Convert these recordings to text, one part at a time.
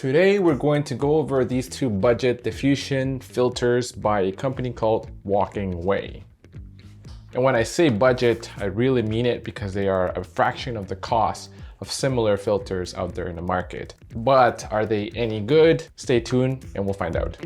Today we're going to go over these two budget diffusion filters by a company called Walking Way. And when I say budget, I really mean it because they are a fraction of the cost of similar filters out there in the market. But are they any good? Stay tuned and we'll find out.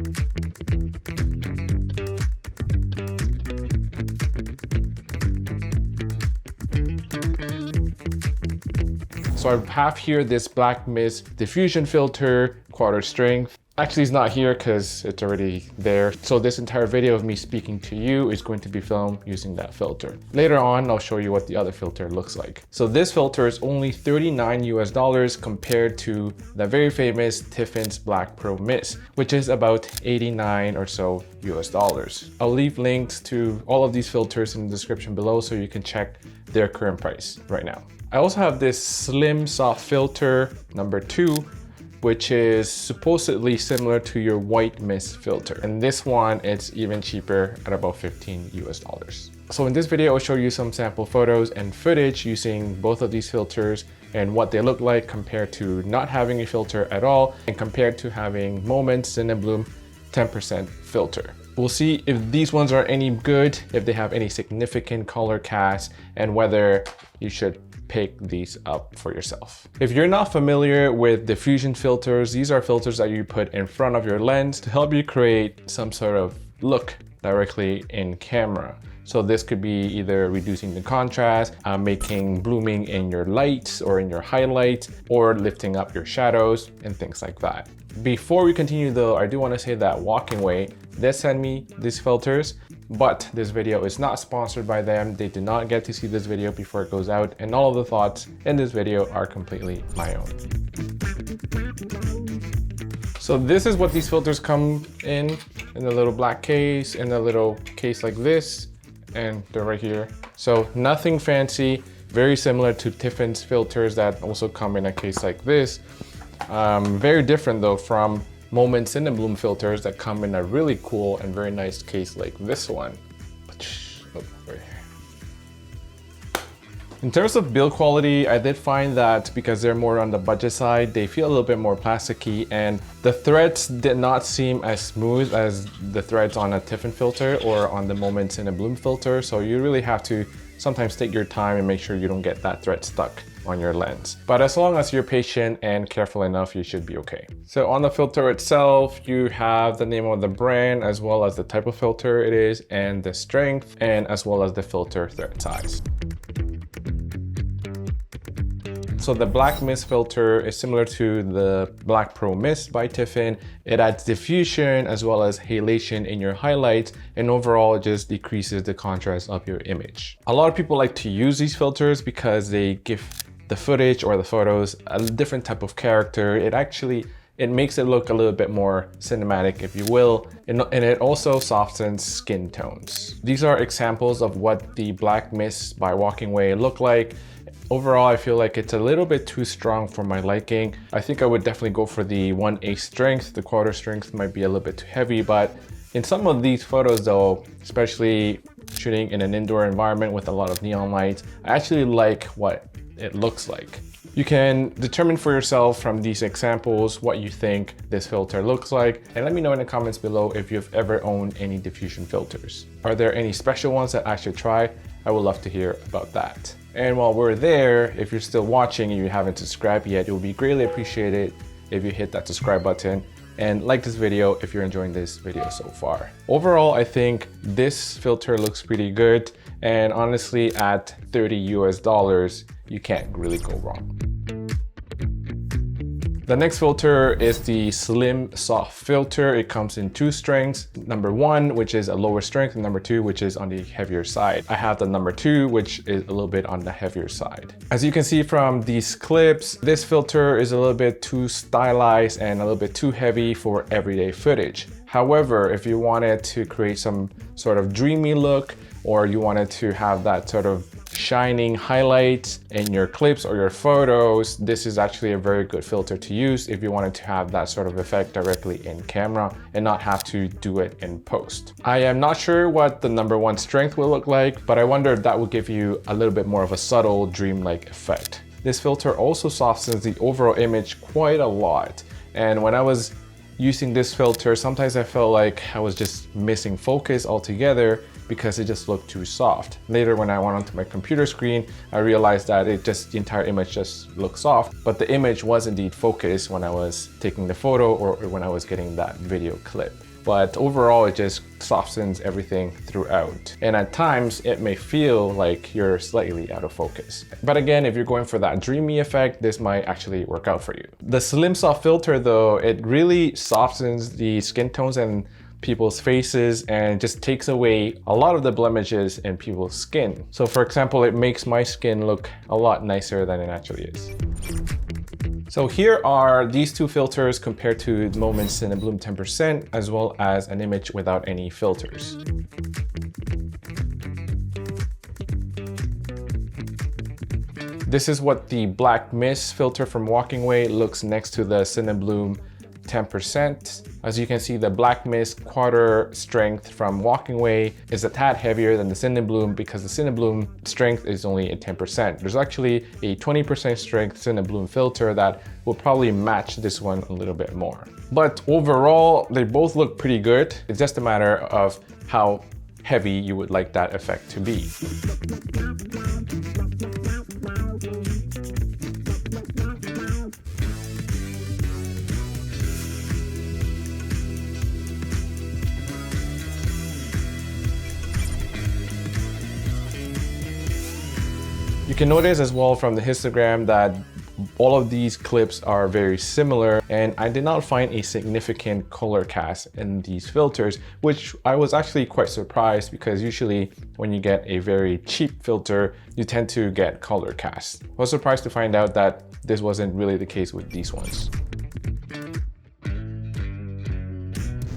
So I have here this Black Mist diffusion filter, quarter strength. Actually, it's not here because it's already there. So this entire video of me speaking to you is going to be filmed using that filter. Later on, I'll show you what the other filter looks like. So this filter is only $39 compared to the very famous Tiffin's Black Pro Mist, which is about 89 or so US. I'll leave links to all of these filters in the description below so you can check their current price right now. I also have this Slim Soft Filter number 2, which is supposedly similar to your white mist filter. And this one, it's even cheaper at about 15 US. So in this video, I'll show you some sample photos and footage using both of these filters and what they look like compared to not having a filter at all and compared to having Moment Cinebloom 10% filter. We'll see if these ones are any good, if they have any significant color cast, and whether you should pick these up for yourself. If you're not familiar with diffusion filters, these are filters that you put in front of your lens to help you create some sort of look directly in camera. So this could be either reducing the contrast, making blooming in your lights or in your highlights, or lifting up your shadows and things like that. Before we continue though, I do want to say that Walking Way did send me these filters, but this video is not sponsored by them. They do not get to see this video before it goes out, and all of the thoughts in this video are completely my own. So this is what these filters come in the little black case, in a little case like this, and they're right here. So nothing fancy, very similar to Tiffin's filters that also come in a case like this. Very different though from Moment Cinebloom filters that come in a really cool and very nice case like this one. Oh, right here. In terms of build quality, I did find that because they're more on the budget side, they feel a little bit more plasticky, and the threads did not seem as smooth as the threads on a Tiffin filter or on the Moment Cinebloom filter. So you really have to sometimes take your time and make sure you don't get that thread stuck on your lens. But as long as you're patient and careful enough, you should be okay. So on the filter itself, you have the name of the brand as well as the type of filter it is and the strength, and as well as the filter thread size. So the Black Mist filter is similar to the Black Pro Mist by Tiffin. It adds diffusion as well as halation in your highlights, and overall it just decreases the contrast of your image. A lot of people like to use these filters because they give the footage or the photos a different type of character. It makes it look a little bit more cinematic, if you will, and it also softens skin tones. These are examples of what the Black Mist by Walking Way look like. Overall, I feel like it's a little bit too strong for my liking. I think I would definitely go for the 1/8 strength. The quarter strength might be a little bit too heavy, but in some of these photos though, especially shooting in an indoor environment with a lot of neon lights, I actually like what it looks like. You can determine for yourself from these examples what you think this filter looks like, and let me know in the comments below if you've ever owned any diffusion filters. Are there any special ones that I should try? I would love to hear about that. And while we're there, if you're still watching and you haven't subscribed yet, it would be greatly appreciated if you hit that subscribe button and like this video if you're enjoying this video so far. Overall, I think this filter looks pretty good, and honestly at $30 US, you can't really go wrong. The next filter is the Slim Soft Filter. It comes in 2 strengths. Number 1, which is a lower strength, and number 2, which is on the heavier side. I have the number 2, which is a little bit on the heavier side. As you can see from these clips, this filter is a little bit too stylized and a little bit too heavy for everyday footage. However, if you wanted to create some sort of dreamy look, or you wanted to have that sort of shining highlights in your clips or your photos, this is actually a very good filter to use if you wanted to have that sort of effect directly in camera and not have to do it in post. I am not sure what the number 1 strength will look like, but I wonder if that will give you a little bit more of a subtle dreamlike effect. This filter also softens the overall image quite a lot, And when I was using this filter, sometimes I felt like I was just missing focus altogether because it just looked too soft. Later, when I went onto my computer screen, I realized that the entire image just looked soft, but the image was indeed focused when I was taking the photo or when I was getting that video clip. But overall, it just softens everything throughout. And at times, it may feel like you're slightly out of focus. But again, if you're going for that dreamy effect, this might actually work out for you. The Slim Soft filter though, it really softens the skin tones and people's faces and just takes away a lot of the blemishes in people's skin. So for example, it makes my skin look a lot nicer than it actually is. So here are these two filters compared to Moment Cinebloom 10%, as well as an image without any filters. This is what the black mist filter from Walking Away looks next to the Cinebloom 10%. As you can see, the black mist quarter strength from Walking Away is a tad heavier than the Cinebloom because the Cinebloom strength is only at 10%. There's actually a 20% strength Cinebloom filter that will probably match this one a little bit more. But overall, they both look pretty good. It's just a matter of how heavy you would like that effect to be. You can notice as well from the histogram that all of these clips are very similar, and I did not find a significant color cast in these filters, which I was actually quite surprised because usually when you get a very cheap filter, you tend to get color cast. I was surprised to find out that this wasn't really the case with these ones.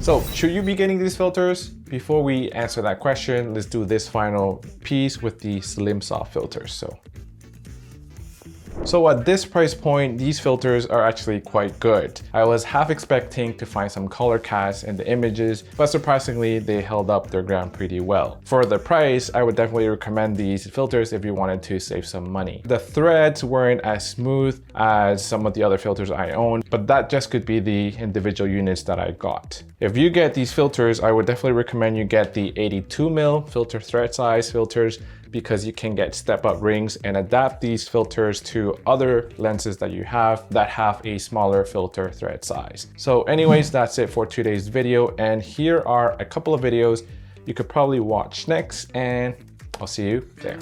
So should you be getting these filters? Before we answer that question, let's do this final piece with the Slim Soft filters. So at this price point, these filters are actually quite good. I was half expecting to find some color cast in the images, but surprisingly, they held up their ground pretty well. For the price, I would definitely recommend these filters if you wanted to save some money. The threads weren't as smooth as some of the other filters I own, but that just could be the individual units that I got. If you get these filters, I would definitely recommend you get the 82mm filter thread size filters because you can get step-up rings and adapt these filters to other lenses that you have that have a smaller filter thread size. So anyways, that's it for today's video, and here are a couple of videos you could probably watch next, and I'll see you there.